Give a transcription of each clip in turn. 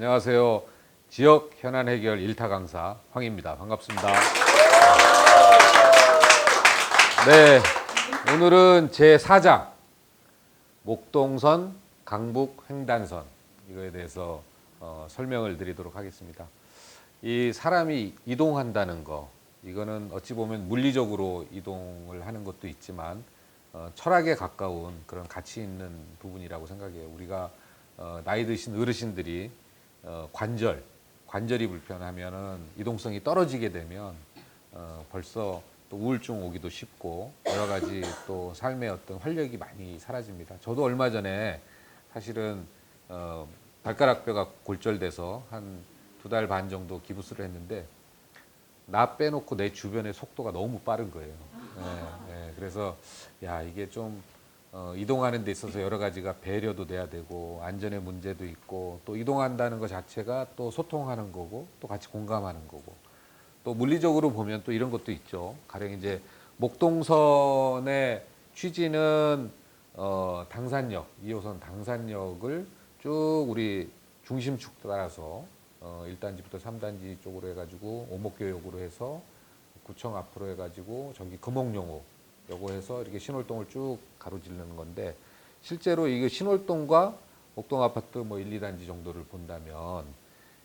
안녕하세요. 지역 현안 해결 1타 강사 황입니다. 반갑습니다. 네, 오늘은 제4장 목동선, 강북 횡단선 이거에 대해서 설명을 드리도록 하겠습니다. 이 사람이 이동한다는 거, 이거는 어찌 보면 물리적으로 이동을 하는 것도 있지만 철학에 가까운 그런 가치 있는 부분이라고 생각해요. 우리가 나이 드신 어르신들이 관절이 불편하면은 이동성이 떨어지게 되면 벌써 또 우울증 오기도 쉽고 여러 가지 또 삶의 어떤 활력이 많이 사라집니다. 저도 얼마 전에 사실은 발가락뼈가 골절돼서 한 2달 반 정도 기부스를 했는데 나 빼놓고 내 주변의 속도가 너무 빠른 거예요. 그래서 야 이게 좀 이동하는 데 있어서 여러 가지가 배려도 돼야 되고 안전의 문제도 있고 또 이동한다는 것 자체가 또 소통하는 거고 또 같이 공감하는 거고 또 물리적으로 보면 또 이런 것도 있죠. 가령 이제 목동선의 취지는 당산역 2호선 당산역을 쭉 우리 중심축 따라서 1단지부터 3단지 쪽으로 해가지고 오목교역으로 해서 구청 앞으로 해가지고 저기 금옥용호 요거 해서 이렇게 신월동을 쭉 가로지르는 건데 실제로 이게 신월동과 목동아파트 뭐 1, 2단지 정도를 본다면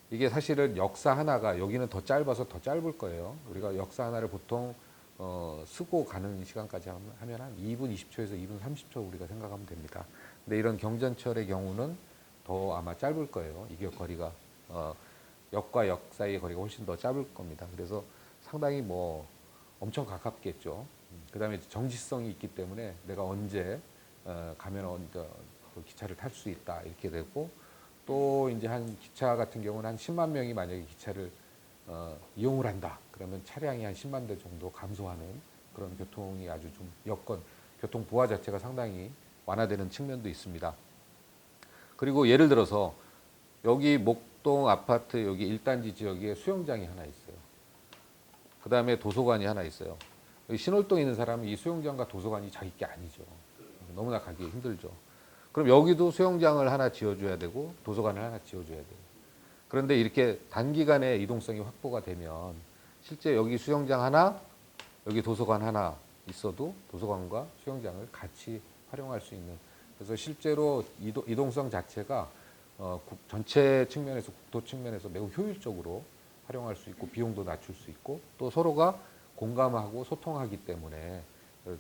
이게 사실은 역사 하나가 여기는 더 짧아서 더 짧을 거예요. 우리가 역사 하나를 보통 쓰고 가는 시간까지 하면 한 2분 20초에서 2분 30초 우리가 생각하면 됩니다. 근데 이런 경전철의 경우는 더 아마 짧을 거예요. 이게 거리가 역과 역 사이의 거리가 훨씬 더 짧을 겁니다. 그래서 상당히 뭐 엄청 가깝겠죠. 그 다음에 정지성이 있기 때문에 내가 언제 가면 그 기차를 탈 수 있다 이렇게 되고 또 이제 한 기차 같은 경우는 한 10만 명이 만약에 기차를 이용을 한다 그러면 차량이 한 10만 대 정도 감소하는 그런 교통이 아주 좀 여건 교통 부하 자체가 상당히 완화되는 측면도 있습니다. 그리고 예를 들어서 여기 목동 아파트 여기 1단지 지역에 수영장이 하나 있어요. 그 다음에 도서관이 하나 있어요. 여기 신월동에 있는 사람은 이 수영장과 도서관이 자기 게 아니죠. 너무나 가기 힘들죠. 그럼 여기도 수영장을 하나 지어줘야 되고 도서관을 하나 지어줘야 돼요. 그런데 이렇게 단기간에 이동성이 확보가 되면 실제 여기 수영장 하나, 여기 도서관 하나 있어도 도서관과 수영장을 같이 활용할 수 있는 그래서 실제로 이동성 자체가 전체 측면에서 국토 측면에서 매우 효율적으로 활용할 수 있고 비용도 낮출 수 있고 또 서로가 공감하고 소통하기 때문에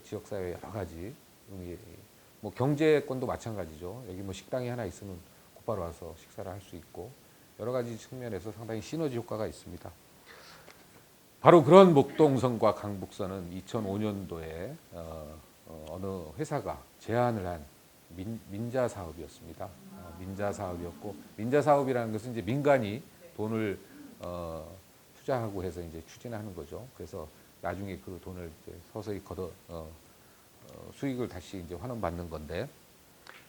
지역사회 여러 가지 뭐 경제권도 마찬가지죠. 여기 뭐 식당이 하나 있으면 곧바로 와서 식사를 할 수 있고 여러 가지 측면에서 상당히 시너지 효과가 있습니다. 바로 그런 목동선과 강북선은 2005년도에 어느 회사가 제안을 한 민자 사업이었습니다. 민자 사업이었고 민자 사업이라는 것은 이제 민간이 돈을 투자하고 해서 이제 추진하는 거죠. 그래서 나중에 그 돈을 이제 서서히 수익을 다시 이제 환원받는 건데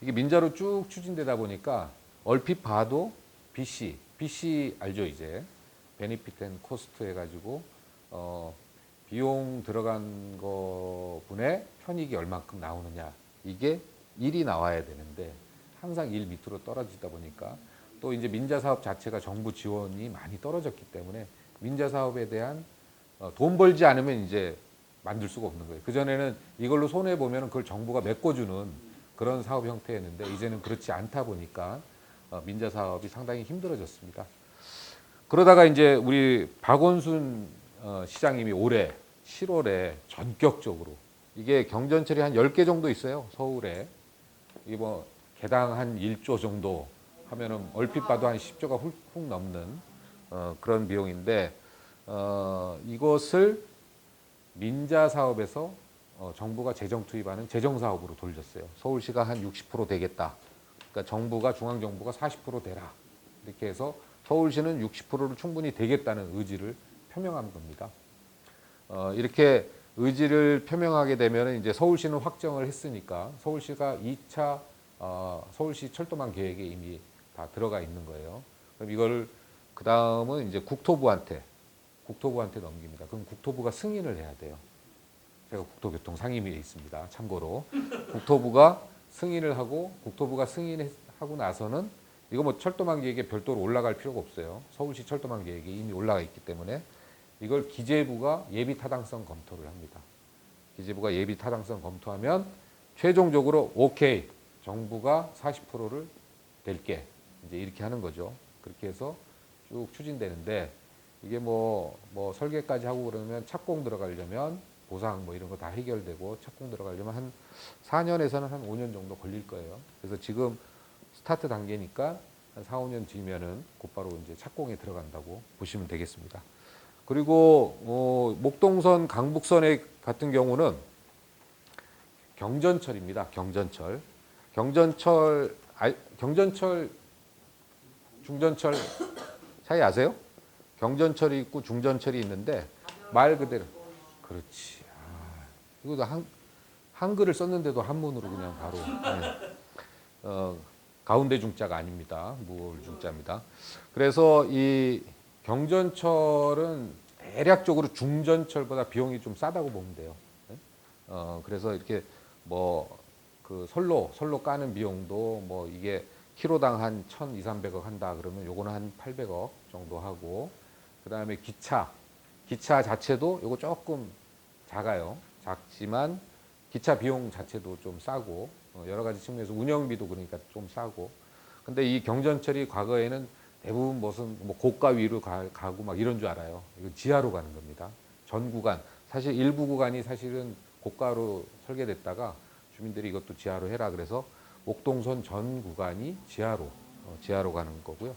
이게 민자로 쭉 추진되다 보니까 얼핏 봐도 BC 알죠 이제 베니피트 앤 코스트 해가지고 비용 들어간 거 분의 편익이 얼만큼 나오느냐 이게 1이 나와야 되는데 항상 1 밑으로 떨어지다 보니까 또 이제 민자 사업 자체가 정부 지원이 많이 떨어졌기 때문에 민자 사업에 대한 돈 벌지 않으면 이제 만들 수가 없는 거예요. 그전에는 이걸로 손해보면 그걸 정부가 메꿔주는 그런 사업 형태였는데 이제는 그렇지 않다 보니까 민자 사업이 상당히 힘들어졌습니다. 그러다가 이제 우리 박원순 시장님이 올해 7월에 전격적으로 이게 경전철이 한 10개 정도 있어요. 서울에. 이게 뭐 개당 한 1조 정도 하면은 얼핏 봐도 한 10조가 훅 넘는 그런 비용인데 이것을 민자 사업에서 정부가 재정 투입하는 재정 사업으로 돌렸어요. 서울시가 한 60% 되겠다. 그러니까 정부가 중앙정부가 40% 되라. 이렇게 해서 서울시는 60%를 충분히 되겠다는 의지를 표명한 겁니다. 이렇게 의지를 표명하게 되면 이제 서울시는 확정을 했으니까 서울시가 2차 서울시 철도망 계획에 이미 다 들어가 있는 거예요. 그럼 이걸 그 다음은 이제 국토부한테 넘깁니다. 그럼 국토부가 승인을 해야 돼요. 제가 국토교통 상임위에 있습니다. 참고로 국토부가 승인을 하고 국토부가 승인하고 나서는 이거 뭐 철도망 계획에 별도로 올라갈 필요가 없어요. 서울시 철도망 계획이 이미 올라가 있기 때문에 이걸 기재부가 예비 타당성 검토를 합니다. 기재부가 예비 타당성 검토하면 최종적으로 오케이, 정부가 40%를 낼게, 이제 이렇게 하는 거죠. 그렇게 해서 쭉 추진되는데 이게 뭐 설계까지 하고 그러면 착공 들어가려면 보상 뭐 이런 거 다 해결되고 착공 들어가려면 한 4년에서는 한 5년 정도 걸릴 거예요. 그래서 지금 스타트 단계니까 한 4, 5년 뒤면은 곧바로 이제 착공에 들어간다고 보시면 되겠습니다. 그리고 목동선, 강북선의 같은 경우는 경전철입니다. 경전철. 경전철, 중전철 차이 아세요? 경전철이 있고 중전철이 있는데 말 그대로 그렇지. 이거도 한글을 썼는데도 한문으로 그냥 바로 가운데 중자가 아닙니다. 무을 중자입니다. 그래서 이 경전철은 대략적으로 중전철보다 비용이 좀 싸다고 보면 돼요. 그래서 이렇게 그 선로 까는 비용도 이게 키로당 한 1,200, 300억 한다 그러면 요거는 한 800억 정도 하고, 그다음에 기차 자체도 요거 조금 작아요. 작지만 기차 비용 자체도 좀 싸고 여러 가지 측면에서 운영비도 그러니까 좀 싸고. 근데 이 경전철이 과거에는 대부분 무슨 고가 위로 가고 막 이런 줄 알아요. 이거 지하로 가는 겁니다. 전 구간, 사실 일부 구간이 사실은 고가로 설계됐다가 주민들이 이것도 지하로 해라 그래서 목동선 전 구간이 지하로 가는 거고요.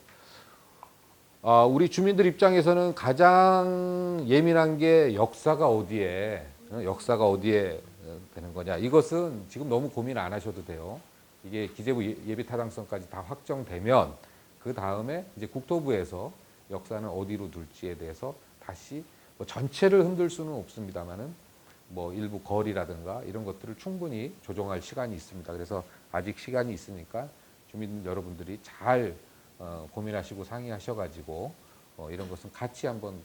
우리 주민들 입장에서는 가장 예민한 게 역사가 어디에 되는 거냐. 이것은 지금 너무 고민 안 하셔도 돼요. 이게 기재부 예비 타당성까지 다 확정되면 그 다음에 이제 국토부에서 역사는 어디로 둘지에 대해서 다시 전체를 흔들 수는 없습니다만은 일부 거리라든가 이런 것들을 충분히 조정할 시간이 있습니다. 그래서 아직 시간이 있으니까 주민 여러분들이 잘 고민하시고 상의하셔가지고 이런 것은 같이 한번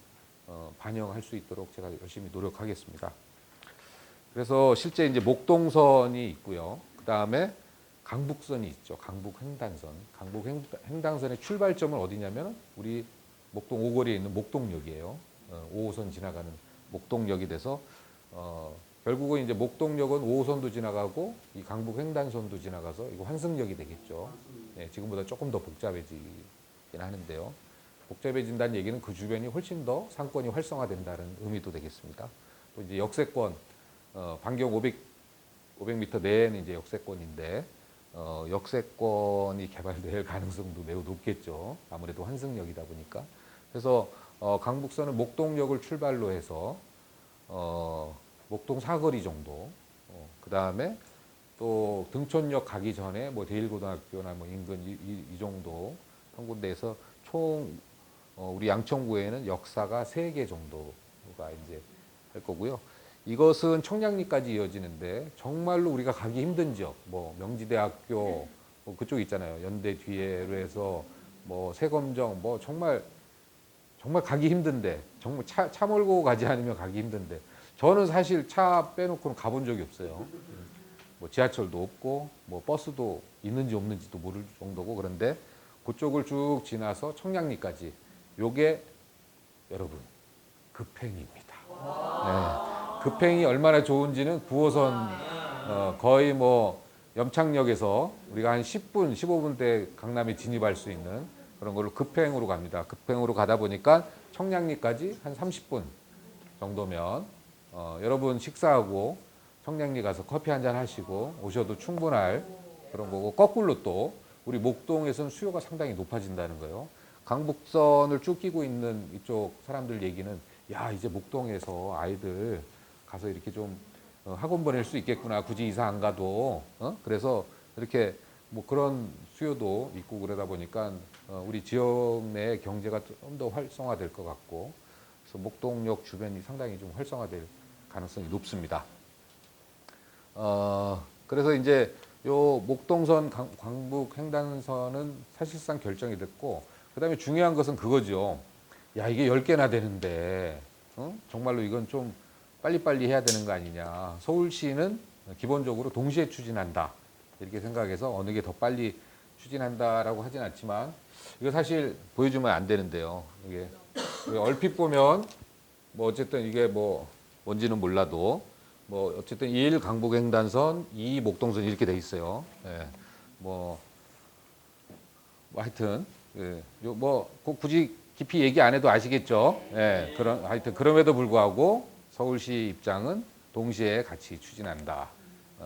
반영할 수 있도록 제가 열심히 노력하겠습니다. 그래서 실제 이제 목동선이 있고요. 그 다음에 강북선이 있죠. 강북횡단선. 강북횡단선의 출발점은 어디냐면 우리 목동 오거리에 있는 목동역이에요. 5호선 지나가는 목동역이 돼서 결국은 이제 목동역은 5호선도 지나가고 이 강북횡단선도 지나가서 이거 환승역이 되겠죠. 네, 지금보다 조금 더 복잡해지긴 하는데요. 복잡해진다는 얘기는 그 주변이 훨씬 더 상권이 활성화된다는 의미도 되겠습니다. 또 이제 역세권, 반경 500m 내에는 이제 역세권인데 역세권이 개발될 가능성도 매우 높겠죠. 아무래도 환승역이다 보니까. 그래서 강북선은 목동역을 출발로 해서 목동 사거리 정도, 그 다음에 또 등촌역 가기 전에 대일고등학교나 인근 이 정도 한 군데에서 총 우리 양천구에는 역사가 3개 정도가 이제 할 거고요. 이것은 청량리까지 이어지는데 정말로 우리가 가기 힘든 지역, 명지대학교 그쪽 있잖아요. 연대 뒤에로 해서 세검정 정말 가기 힘든데, 정말 차 몰고 가지 않으면 가기 힘든데, 저는 사실 차 빼놓고는 가본 적이 없어요. 지하철도 없고 버스도 있는지 없는지도 모를 정도고. 그런데 그쪽을 쭉 지나서 청량리까지, 요게 여러분 급행입니다. 네. 급행이 얼마나 좋은지는 9호선 거의 염창역에서 우리가 한 10분, 15분대 강남에 진입할 수 있는 그런 걸로 급행으로 갑니다. 급행으로 가다 보니까 청량리까지 한 30분 정도면 여러분 식사하고 청량리 가서 커피 한잔 하시고 오셔도 충분할 그런 거고, 거꾸로 또 우리 목동에서는 수요가 상당히 높아진다는 거예요. 강북선을 쭉 끼고 있는 이쪽 사람들 얘기는 야, 이제 목동에서 아이들 가서 이렇게 좀 학원 보낼 수 있겠구나. 굳이 이사 안 가도. 그래서 이렇게 그런 수요도 있고 그러다 보니까 우리 지역 내 경제가 좀 더 활성화될 것 같고, 그래서 목동역 주변이 상당히 좀 활성화될 가능성이 높습니다. 그래서 이제 요 목동선 광북 횡단선은 사실상 결정이 됐고, 그다음에 중요한 것은 그거죠. 야, 이게 10개나 되는데 정말로 이건 좀 빨리빨리 해야 되는 거 아니냐. 서울시는 기본적으로 동시에 추진한다, 이렇게 생각해서 어느 게 더 빨리 추진한다라고 하진 않지만 이거 사실 보여주면 안 되는데요. 이게 얼핏 보면 뭐 어쨌든 이게 뭐 뭔지는 몰라도 뭐 어쨌든 1 강북횡단선, 2 목동선 이렇게 돼 있어요. 예. 뭐 하여튼 뭐 굳이 깊이 얘기 안 해도 아시겠죠. 예. 그런 하여튼 그럼에도 불구하고 서울시 입장은 동시에 같이 추진한다.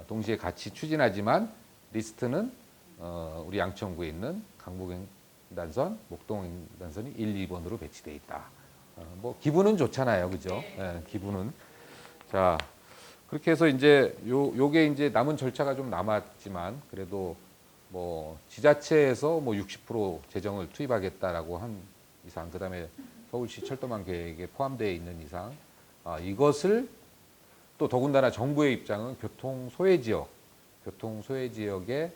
동시에 같이 추진하지만 리스트는 우리 양천구에 있는 강북횡단선, 목동횡단선이 1, 2번으로 배치돼 있다. 뭐 기분은 좋잖아요, 그죠? 예, 기분은. 자, 그렇게 해서 이제 요게 이제 남은 절차가 좀 남았지만 그래도 뭐 지자체에서 뭐 60% 재정을 투입하겠다라고 한 이상, 그다음에 서울시 철도망 계획에 포함되어 있는 이상, 이것을 또 더군다나 정부의 입장은 교통 소외 지역에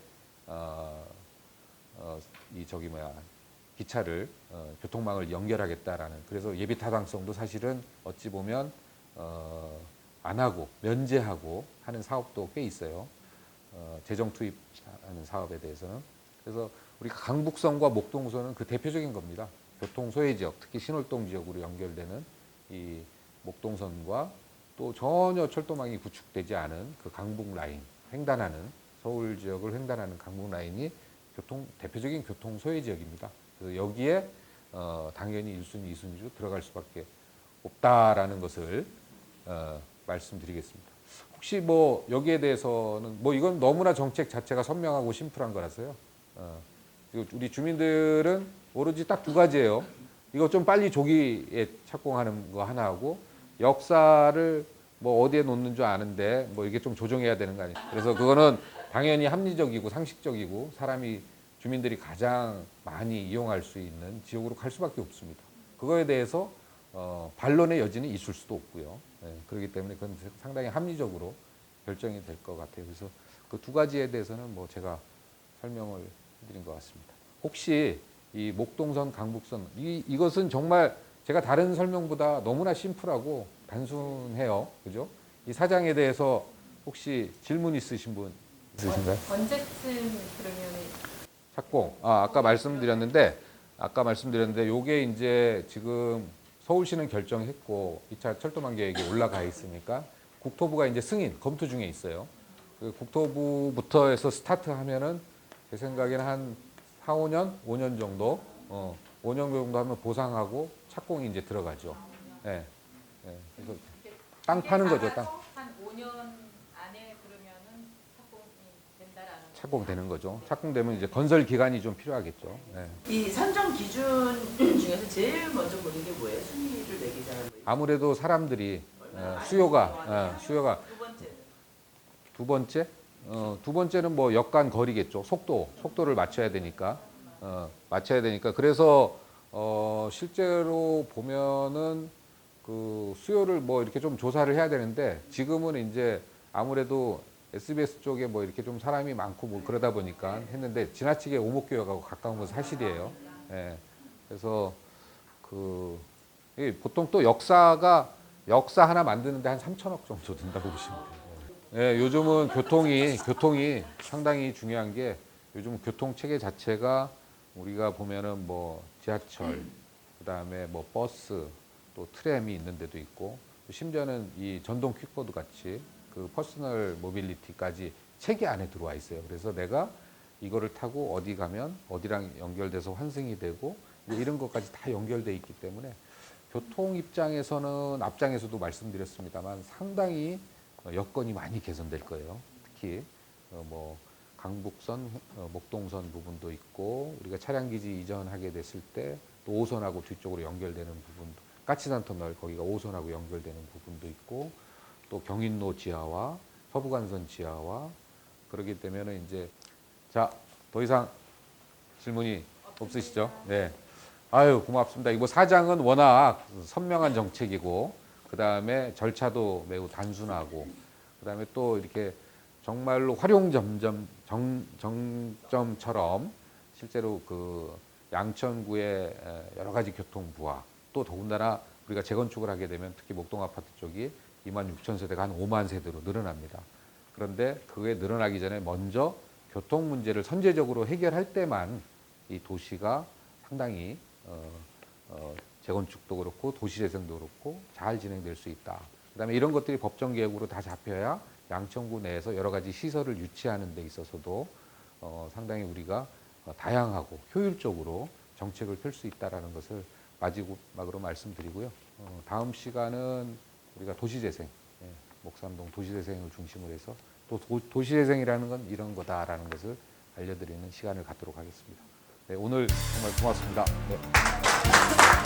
이 저기 뭐야 기차를 교통망을 연결하겠다라는, 그래서 예비 타당성도 사실은 어찌 보면 안 하고 면제하고 하는 사업도 꽤 있어요. 재정 투입하는 사업에 대해서는. 그래서 우리가 강북선과 목동선은 그 대표적인 겁니다. 교통 소외 지역, 특히 신월동 지역으로 연결되는 이 목동선과 또 전혀 철도망이 구축되지 않은 그 강북 라인, 횡단하는 서울 지역을 횡단하는 강북 라인이 대표적인 교통 소외 지역입니다. 그래서 여기에 당연히 1순위, 2순위로 들어갈 수밖에 없다라는 것을 말씀드리겠습니다. 혹시 뭐 여기에 대해서는 뭐 이건 너무나 정책 자체가 선명하고 심플한 거라서요. 우리 주민들은 오로지 딱 2가지예요. 이거 좀 빨리 조기에 착공하는 거 하나 하고, 역사를 뭐 어디에 놓는 줄 아는데 뭐 이게 좀 조정해야 되는 거 아니에요. 그래서 그거는 당연히 합리적이고 상식적이고 주민들이 가장 많이 이용할 수 있는 지역으로 갈 수밖에 없습니다. 그거에 대해서 반론의 여지는 있을 수도 없고요. 그렇기 때문에 그건 상당히 합리적으로 결정이 될 것 같아요. 그래서 그 2가지에 대해서는 뭐 제가 설명을 해드린 것 같습니다. 혹시 이 목동선, 강북선 이것은 정말 제가 다른 설명보다 너무나 심플하고 단순해요. 그죠? 이 사장에 대해서 혹시 질문 있으신 분 있으신가요? 언제쯤 그러면 착공. 아까 말씀드렸는데 요게 이제 지금 서울시는 결정했고 2차 철도망 계획에 올라가 있으니까 국토부가 이제 승인, 검토 중에 있어요. 그 국토부부터 해서 스타트하면은 제 생각에는 한 4, 5년 정도, 5년 정도 하면 보상하고 착공이 이제 들어가죠. 예. 그래서 땅 파는 거죠, 땅. 한 5년 안에 그러면은 착공이 된다라는 착공되는 거죠. 착공되면 이제 건설 기간이 좀 필요하겠죠. 예. 이 선정 기준 중에서 제일 먼저 보는 게 뭐예요? 순위를 매기자는 거예요? 아무래도 사람들이 수요가 두 번째? 두 번째는 뭐 역간 거리겠죠. 속도를 맞춰야 되니까. 그래서 실제로 보면은 그 수요를 뭐 이렇게 좀 조사를 해야 되는데, 지금은 이제 아무래도 SBS 쪽에 뭐 이렇게 좀 사람이 많고 뭐 그러다 보니까 했는데, 지나치게 오목교역하고 가까운 건 사실이에요. 예. 그래서 보통 또 역사 하나 만드는데 한 3천억 정도 든다고 보시면 돼요. 예, 요즘은 교통이 상당히 중요한 게, 요즘 교통 체계 자체가 우리가 보면은 뭐 지하철, 그다음에 뭐 버스, 또 트램이 있는 데도 있고, 심지어는 이 전동 퀵보드 같이 그 퍼스널 모빌리티까지 체계 안에 들어와 있어요. 그래서 내가 이거를 타고 어디 가면 어디랑 연결돼서 환승이 되고 이런 것까지 다 연결돼 있기 때문에 교통 입장에서는 앞장에서도 말씀드렸습니다만 상당히 여건이 많이 개선될 거예요. 특히 뭐 강북선, 목동선 부분도 있고, 우리가 차량기지 이전하게 됐을 때 또 5선하고 뒤쪽으로 연결되는 부분도, 까치산 터널 거기가 5선하고 연결되는 부분도 있고, 또 경인로 지하와 서부간선 지하와, 그러기 때문에 이제 더 이상 질문이 없으시죠? 네. 아유, 고맙습니다. 이거 사장은 워낙 선명한 정책이고, 그 다음에 절차도 매우 단순하고, 그 다음에 또 이렇게 정말로 정점처럼 실제로 그 양천구의 여러 가지 교통부와, 또 더군다나 우리가 재건축을 하게 되면 특히 목동 아파트 쪽이 26,000세대가 한 5만 세대로 늘어납니다. 그런데 그게 늘어나기 전에 먼저 교통 문제를 선제적으로 해결할 때만 이 도시가 상당히 재건축도 그렇고 도시재생도 그렇고 잘 진행될 수 있다. 그다음에 이런 것들이 법정 개혁으로 다 잡혀야 양천구 내에서 여러 가지 시설을 유치하는 데 있어서도 상당히 우리가 다양하고 효율적으로 정책을 펼 수 있다라는 것을 마지막으로 말씀드리고요. 다음 시간은 우리가 도시재생, 목삼동 도시재생을 중심으로 해서 또 도시재생이라는 건 이런 거다라는 것을 알려드리는 시간을 갖도록 하겠습니다. 네, 오늘 정말 고맙습니다. 네.